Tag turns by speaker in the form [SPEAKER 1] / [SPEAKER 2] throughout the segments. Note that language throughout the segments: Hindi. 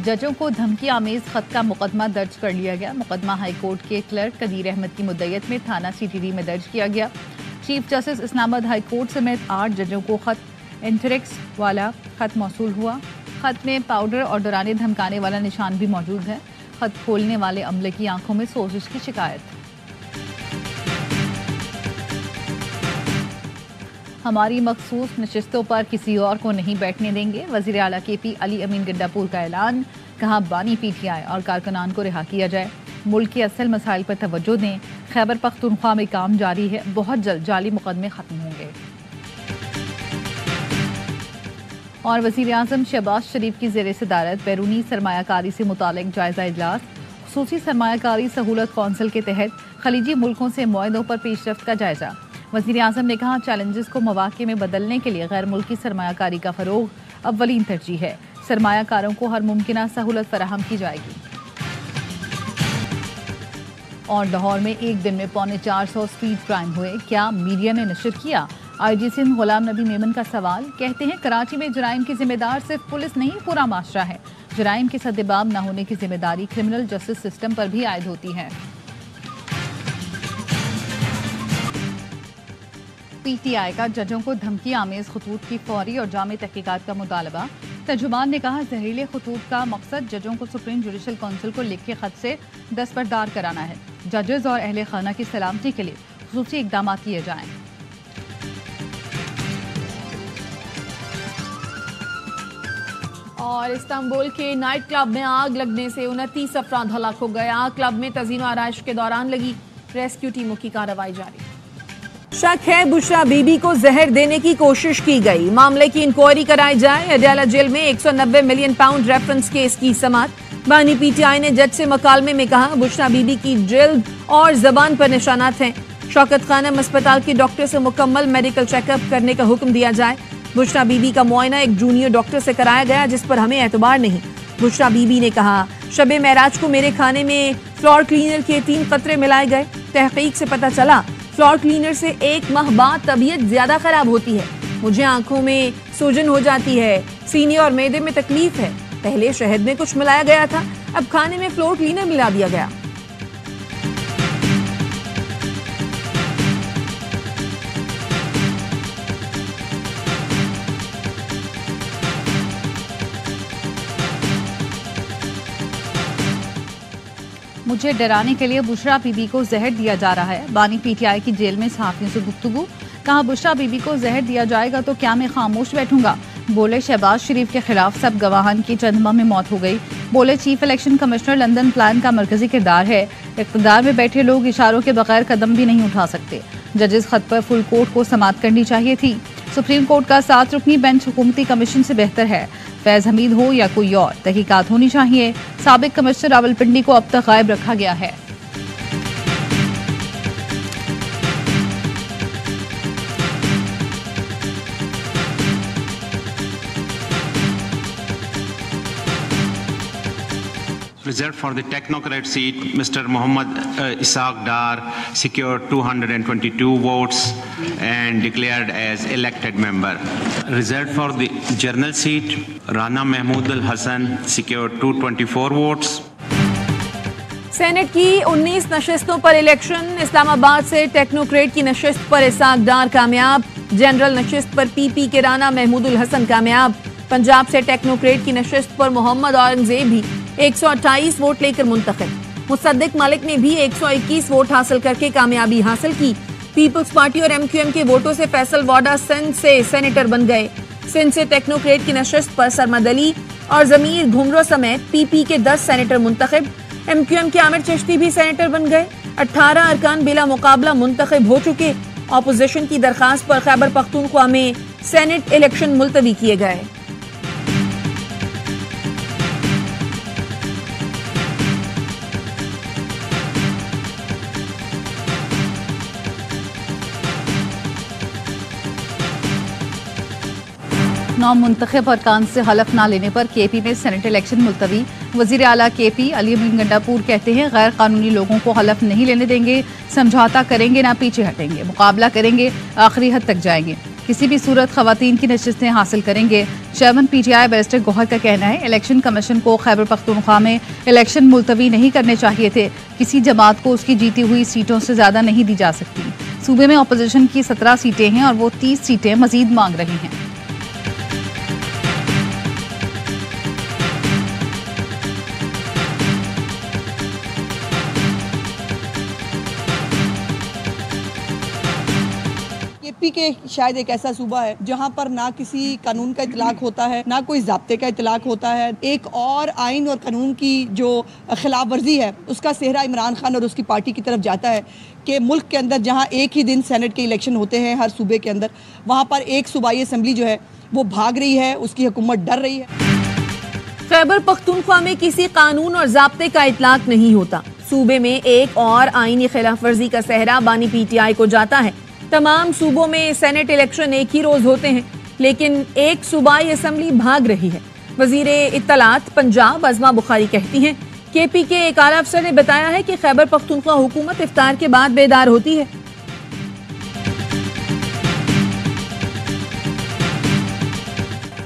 [SPEAKER 1] जजों को धमकी आमेज खत का मुकदमा दर्ज कर लिया गया। मुकदमा हाईकोर्ट के क्लर्क कदीर अहमद की मुद्दयत में थाना CTD में दर्ज किया गया। चीफ जस्टिस इस्लामाबाद हाईकोर्ट समेत 8 जजों को खत इंटरेक्स वाला खत मौसूल हुआ। खत में पाउडर और डराने धमकाने वाला निशान भी मौजूद है। खत खोलने वाले अमले की आंखों में सोजिश की शिकायत। हमारी मखसूस नशिस्तों पर किसी और को नहीं बैठने देंगे। वज़ीर आला KP अली अमीन गंडापुर का ऐलान। कहा बानी PTI और कारकुनान को रिहा किया जाए। मुल्क के असल मसाइल पर तवज्जो दें। खैबर पख्तूनख्वा में काम जारी है। बहुत जल्द जाली मुकदमे खत्म होंगे। और वज़ीर आज़म शहबाज शरीफ की ज़ेर सदारत बैरूनी सरमायाकारी से मुतालिक जायजा इजलास। खुसूसी सरमायाकारी सहूलत कौंसिल के तहत खलीजी मुल्कों से मुआहदों पर पेशरफ्त का जायजा। वज़ीर आज़म ने कहा चैलेंजेस को मौक़े में बदलने के लिए गैर मुल्की सरमायाकारी का फ़रोग़ अव्वलीन तरजीह है। सरमायाकारों को हर मुमकिन सहूलत फराहम की जाएगी। और लाहौर में एक दिन में 450 स्पीड क्राइम हुए, क्या मीडिया ने नशर किया? IG सिंध गुलाम नबी मेमन का सवाल। कहते हैं कराची में जराइम की जिम्मेदार सिर्फ पुलिस नहीं पूरा माशरा है। जराइम के सद्देबाब न होने की जिम्मेदारी क्रिमिनल जस्टिस सिस्टम पर भी आयद होती है। PTI का जजों को धमकी आमेज खतूत की फौरी और जामी तहकीकात का मुतालबा। तर्जुमान ने कहा जहरीले खतूत का मकसद जजों को सुप्रीम जुडिशल काउंसिल को लिखे खत से दस्तबरदार कराना है। जजेस और अहले खाना की सलामती के लिए खुसूसी इकदाम किए जाएं।
[SPEAKER 2] और इस्तांबुल के नाइट क्लब में आग लगने से 29 अफराद हलाक हो गए। आग क्लब में तज़ीन आराइश के दौरान लगी। रेस्क्यू टीमों की कार्रवाई जारी। शक है बुशरा बीबी को जहर देने की कोशिश की गई। मामले की इंक्वायरी कराई जाए। अडयाला जेल में 190 मिलियन पाउंड रेफरेंस केस की समाअत। बानी PTI ने जज से मकालमे में कहा बुशरा बीबी की जिल्द और जबान पर निशानात हैं। शौकत खानम अस्पताल के डॉक्टर से मुकम्मल मेडिकल चेकअप करने का हुक्म दिया जाए। बुशरा बीबी का मुआयना एक जूनियर डॉक्टर से कराया गया जिस पर हमें एतबार नहीं। बुशरा बीबी ने कहा शबे महराज को मेरे खाने में फ्लोर क्लीनर के 3 कतरे मिलाए गए। तहकीक से पता चला फ्लोर क्लीनर से 1 माह बाद तबीयत ज्यादा खराब होती है। मुझे आंखों में सूजन हो जाती है, सीने और मैदे में तकलीफ है। पहले शहद में कुछ मिलाया गया था, अब खाने में फ्लोर क्लीनर मिला दिया गया।
[SPEAKER 1] मुझे डराने के लिए बुशरा बीबी को जहर दिया जा रहा है। बानी PTI की जेल में सहाफियों से गुफ्तगू। कहा बुशरा बीबी को जहर दिया जाएगा तो क्या मैं खामोश बैठूंगा? बोले शहबाज शरीफ के खिलाफ सब गवाहान की चंद माह में मौत हो गई। बोले chief election commissioner London plan का मरकजी किरदार है। इक़्तिदार में बैठे लोग इशारों के बगैर कदम भी नहीं उठा सकते। जजेस खत पर फुल कोर्ट को समाअत करनी चाहिए थी। सुप्रीम कोर्ट का 7 रुकनी बेंच हुकूमती कमीशन से बेहतर है। फैज हमीद हो या कोई और, तहकीकात होनी चाहिए। साबिक कमिश्नर रावलपिंडी को अब तक गायब रखा गया है।
[SPEAKER 3] Reserved for the technocrat seat, Mr. Muhammad Ishaq Dar secured 222 votes and declared as elected member. Reserved for the general seat, Rana Mahmood Al Hassan secured 224 votes.
[SPEAKER 2] Senate की 19 नशिस्तों पर इलेक्शन। इस्लामाबाद से टेक्नोक्रेट की नशिस्त पर इसाक डार कामयाब। जनरल नशिस्त पर PP के राना महमूद उल हसन कामयाब। पंजाब से टेक्नोक्रेट की नशिस्त पर मोहम्मद औरंगजेब भी 128 वोट लेकर मुंतखब। मुसद्दिक मलिक ने भी 121 वोट हासिल करके कामयाबी हासिल की। पीपल्स पार्टी और MQM के वोटों से फैसल वाडा सिंध से सेनेटर बन गए। सिंध से टेक्नोक्रेट की नशिस्त पर सरमद अली और जमीर घुमरो समेत PP के 10 सेनेटर मुंतखब। MQM के आमिर चिश्ती भी सेनेटर बन गए। 18 अरकान बिला मुकाबला मुंतखब हो चुके। ऑपोजिशन की दरखास्त पर खैबर पख्तूनख्वा में सेनेट इलेक्शन मुलतवी किए गए।
[SPEAKER 1] नामुंतखब अरकान से हलफ ना लेने पर KP में सेनेट इलेक्शन मुलतवी। वज़ीर आला KP अली अमीन गंडापुर कहते हैं गैर कानूनी लोगों को हलफ नहीं लेने देंगे। समझौता करेंगे ना पीछे हटेंगे। मुकाबला करेंगे, आखिरी हद तक जाएंगे। किसी भी सूरत खवातीन की नशिस्तें हासिल करेंगे। चेयरमैन PTI बैरिस्टर गौहर का कहना है इलेक्शन कमीशन को खैबर पख्तूनख्वा में इलेक्शन मुलतवी नहीं करने चाहिए थे। किसी जमात को उसकी जीती हुई सीटों से ज्यादा नहीं दी जा सकती। सूबे में अपोजिशन की 17 सीटें हैं और वो 30 सीटें मजीद मांग रही हैं।
[SPEAKER 4] केपी के शायद एक ऐसा सूबा है जहां पर ना किसी कानून का इतलाक होता है, ना कोई ज़ाब्ते का इतलाक होता है। एक और आइन और कानून की जो खिलाफ वर्जी है उसका सेहरा इमरान खान और उसकी पार्टी की तरफ जाता है कि मुल्क के अंदर जहां एक ही दिन सेनेट के इलेक्शन होते हैं हर सूबे के अंदर, वहां पर एक सूबाई असम्बली जो है वो भाग रही है, उसकी हुकूमत डर रही है।
[SPEAKER 2] खैबर पख्तूनख्वा में किसी कानून और ज़ाब्ते का इतलाक नहीं होता। सूबे में एक और आईनी खिलाफ वर्जी का सेहरा बानी PTI को जाता है। तमाम सूबों में सेनेट इलेक्शन एक ही रोज होते हैं, लेकिन एक सूबाई असम्बली भाग रही है। वजीरे इत्तलात पंजाब अज़मा बुखारी कहती हैं KP के एक आला अफसर ने बताया है कि खैबर पख्तूनख्वा हुकूमत इफ्तार के बाद बेदार होती है।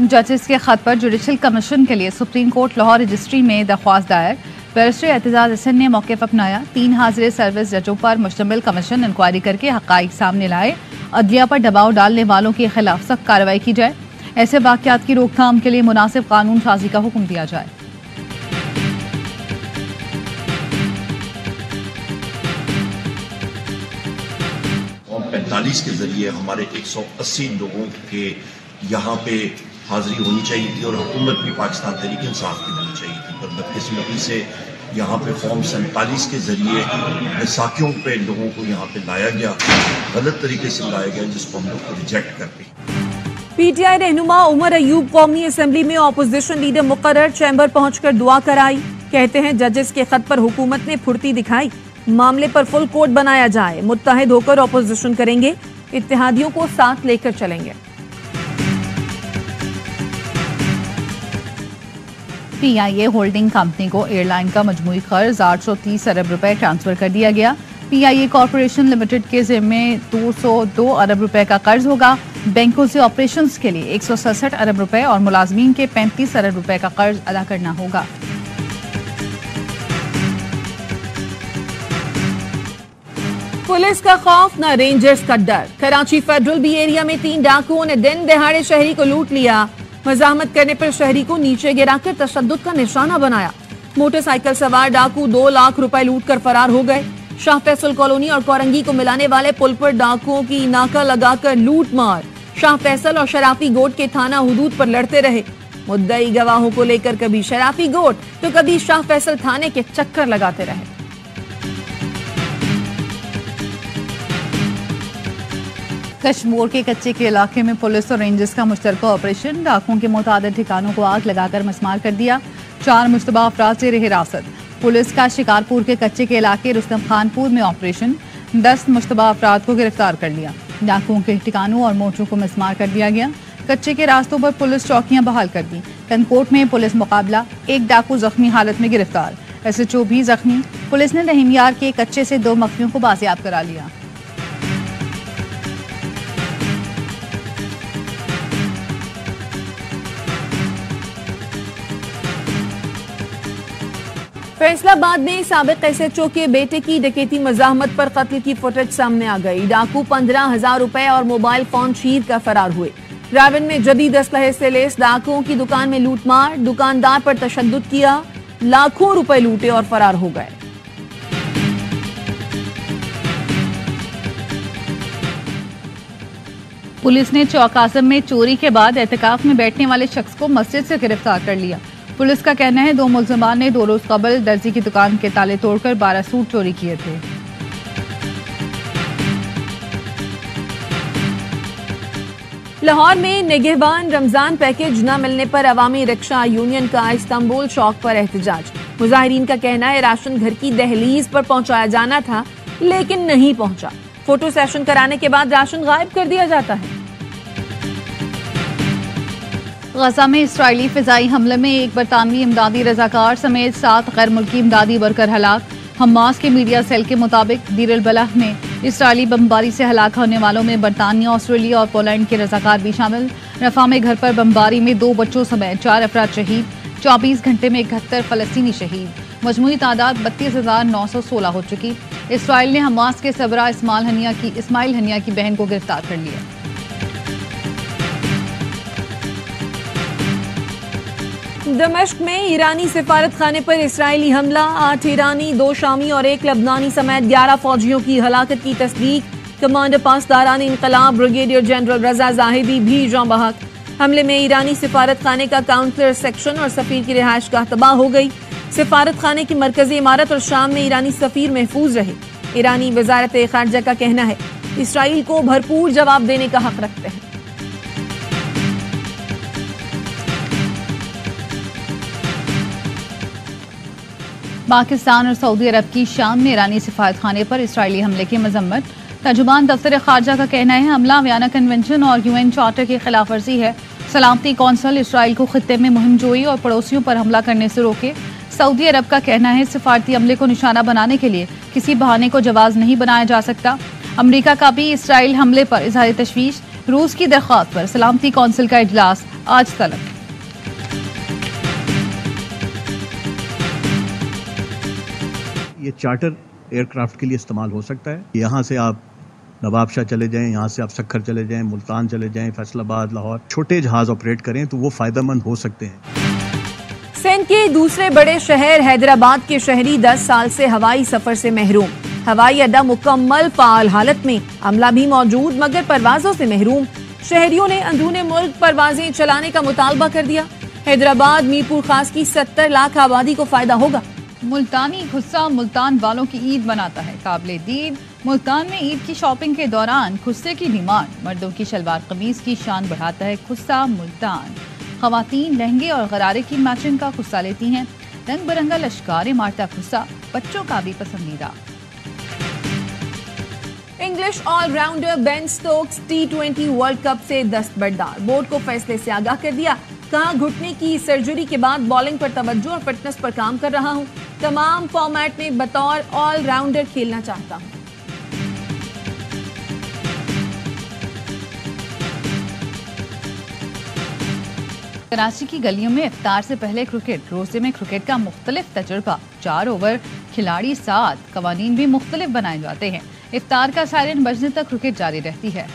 [SPEAKER 1] जजेस के खत पर जुडिशल कमीशन के लिए सुप्रीम कोर्ट लाहौर रजिस्ट्री में दरख्वास्त दायर। बैरिस्टर एतजाज हसन ने मौके पर अपनाया। 3 हाजिर सर्विस जजों पर मुश्तमिल कमीशन इंक्वायरी करके हक़ाइक़ सामने लाए। अदलिया पर दबाव डालने वालों के खिलाफ सख्त कार्रवाई की जाए। ऐसे वाक़यात की रोकथाम के लिए मुनासिब कानून साजी का हुक्म दिया जाए।
[SPEAKER 5] फॉर्म 45 के जरिए हमारे 180 लोगों के यहाँ पे हाजिरी होनी चाहिए थी और हुकूमत भी पाकिस्तान तहरीक इंसाफ की होनी चाहिए थी, पर बदकिस्मती से यहाँ पे फॉर्म 47 के जरिए बैसाखियों पे लोगों को यहाँ पे लाया गया, गलत तरीके से लाया गया, जिसको हम लोग रिजेक्ट करते हैं।
[SPEAKER 2] PTI रहनुमा उमर अयूब कौमी असम्बली में ऑपोजिशन लीडर मुकर्रर चैम्बर पहुंचकर दुआ कराई। कहते हैं जजेस के खत पर हुकूमत ने फुर्ती दिखाई, मामले पर फुल कोर्ट बनाया जाए, मुत्तहिद होकर ऑपोजिशन करेंगे, इत्तेहादियों को साथ लेकर चलेंगे।
[SPEAKER 1] PIA होल्डिंग कंपनी को एयरलाइन का मजमूई कर्ज 830 अरब रुपए ट्रांसफर कर दिया गया। PIA कॉरपोरेशन लिमिटेड के जिम्मे 202 अरब रुपए का कर्ज होगा। बैंकों से ऑपरेशंस के लिए 167 अरब रुपए और मुलाजमीन के 35 अरब रुपए का कर्ज अदा करना होगा।
[SPEAKER 2] पुलिस का खौफ न रेंजर्स का डर। कराची फेडरल बी एरिया में 3 डाकुओं ने दिन दहाड़े शहरी को लूट लिया। मजामत करने पर शहरी को नीचे गिराकर तशद्दुद का निशाना बनाया। मोटरसाइकिल सवार डाकू 2 लाख रुपए लूट कर फरार हो गए। शाह फैसल कॉलोनी और कोरंगी को मिलाने वाले पुल पर डाकुओं की नाका लगाकर लूट मार। शाह फैसल और शराफी गोट के थाना हुदूद पर लड़ते रहे। मुद्दई गवाहों को लेकर कभी शराफी गोट तो कभी शाह फैसल थाने के चक्कर लगाते रहे।
[SPEAKER 1] कश्मीर के कच्चे के इलाके में पुलिस और रेंजर्स का मुश्तरका ऑपरेशन। डाकुओं के मुताबिक ठिकानों को आग लगाकर मसमार कर दिया। 4 मुश्तबा अफराद से हिरासत। पुलिस का शिकारपुर के कच्चे के इलाके रुस्तम खानपुर में ऑपरेशन। 10 मुश्तबा अफराद को गिरफ्तार कर लिया। डाकुओं के ठिकानों और मोटरों को मसमार कर दिया गया। कच्चे के रास्तों पर पुलिस चौकियां बहाल कर दी। कनकोट में पुलिस मुकाबला। 1 डाकू जख्मी हालत में गिरफ्तार। SHO भी जख्मी। पुलिस ने रहीमियार के कच्चे से 2 मखफियों को बाजियाब करा लिया।
[SPEAKER 2] फैसलाबाद में साबिक SHO के बेटे की डकैती मजाहमत पर कत्ल की फुटेज सामने आ गई। डाकू 15,000 रुपए और मोबाइल फोन छीन कर फरार हुए। रावन में जदीद असलहे से लेस डाकुओं की दुकान में लूटमार। दुकानदार पर तशद्दुद किया, लाखों रुपए लूटे और फरार हो गए।
[SPEAKER 1] पुलिस ने चौक आजम में चोरी के बाद एहतिकाफ में बैठने वाले शख्स को मस्जिद से गिरफ्तार कर लिया। पुलिस का कहना है 2 मुल्ज़िमान ने 2 रोज कबल दर्जी की दुकान के ताले तोड़कर 12 सूट चोरी किए थे।
[SPEAKER 2] लाहौर में निगहबान रमजान पैकेज न मिलने पर अवामी रिक्शा यूनियन का इस्तांबुल चौक पर एहतजाज। मुजाहिरीन का कहना है राशन घर की दहलीज पर पहुंचाया जाना था लेकिन नहीं पहुंचा। फोटो सेशन कराने के बाद राशन गायब कर दिया जाता है।
[SPEAKER 1] गजा में इसराइली फिजाई हमले में एक बरतानवी इमदादी रजाकार समेत 7 गैर मुल्की इमदादी वर्कर हलाक। हमास के मीडिया सेल के मुताबिक दीर अल बलाह में इसराइली बमबारी से हलाक होने वालों में बरतानिया, ऑस्ट्रेलिया और पोलैंड के रजाकार भी शामिल। रफा में घर पर बमबारी में 2 बच्चों समेत 4 अफराद शहीद। 24 घंटे में 71 फलस्तीनी शहीद। मजमूई तादाद 32,916 हो चुकी। इसराइल ने हमास के सबरा इस्माइल हनिया की बहन को गिरफ्तार कर लिया।
[SPEAKER 2] दमिश्क में ईरानी सिफारत खाने पर इसराइली हमला। 8 ईरानी, 2 शामी और 1 लबनानी समेत 11 फौजियों की हलाकत की तस्दीक। कमांडर पासदारान इंकलाब ब्रिगेडियर जनरल रजा जाहिदी भी जाँ बहक। हमले में ईरानी सिफारत खाने का काउंसलर सेक्शन और सफीर की रिहाइशगाह तबाह हो गई। सिफारत खाने की मरकजी इमारत और शाम में ईरानी सफीर महफूज रहे। ईरानी वजारत खारजा का कहना है इसराइल को भरपूर जवाब देने का हक रखते हैं।
[SPEAKER 1] पाकिस्तान और सऊदी अरब की शाम में ईरानी सिफारत खाने पर इसराइली हमले की मजम्मत। तर्जुमान दफ्तर खारजा का कहना है हमला वियना कन्वेंशन और UN चार्टर की खिलाफ वर्जी है। सलामती कौंसल इसराइल को खित्ते में मुहिम जोई और पड़ोसियों पर हमला करने से रोके। सऊदी अरब का कहना है सिफारती हमले को निशाना बनाने के लिए किसी बहाने को जवाज नहीं बनाया जा सकता। अमरीका का भी इसराइल हमले पर इजहार तशवीश। रूस की दरख्वास्त पर सलामती कौंसिल का इजलास आज तलब।
[SPEAKER 6] ये चार्टर एयरक्राफ्ट के लिए इस्तेमाल हो सकता है। यहाँ से आप नवाबशाह चले जाएं, यहाँ से आप सक्खर चले जाएं, मुल्तान चले जाएं, फैसलाबाद, लाहौर, छोटे जहाज ऑपरेट करें तो वो फायदेमंद हो सकते हैं।
[SPEAKER 2] सिंध के दूसरे बड़े शहर हैदराबाद के शहरी 10 साल से हवाई सफर से महरूम। हवाई अड्डा मुकम्मल फाल हालत में, अमला भी मौजूद मगर परवाजों से महरूम। शहरियों ने अंदरूने मुल्क परवाजें चलाने का मुतालबा कर दिया। हैदराबाद मीरपुर खास की 70 लाख आबादी को फायदा होगा।
[SPEAKER 1] मुल्तानी खुस्सा मुल्तान वालों की ईद मनाता है। काबिले दीद मुल्तान में ईद की शॉपिंग के दौरान खुस्से की डिमांड। मर्दों की शलवार कमीज की शान बढ़ाता है खुस्सा मुल्तान। खवातीन लहंगे और गरारे की मैचिंग का खुस्सा लेती हैं। रंग बिरंगा लश्कार मारता खुस्सा बच्चों का भी पसंदीदा।
[SPEAKER 2] English allrounder Ben Stokes T20 world cup से दस्तबरदार। बोर्ड को फैसले से आगाह कर दिया। कहा घुटने की सर्जरी के बाद बॉलिंग पर तवज्जो और फिटनेस पर काम कर रहा हूं। तमाम फॉर्मेट में बतौर ऑलराउंडर खेलना चाहता हूं।
[SPEAKER 1] कराची की गलियों में इफ्तार से पहले क्रिकेट। रोजे में क्रिकेट का मुख्तलिफ तजुर्बा। 4 ओवर, खिलाड़ी 7, कवानीन भी मुख्तलिफ बनाए जाते हैं। इफ्तार का सायरन बजने तक क्रिकेट जारी रहती है।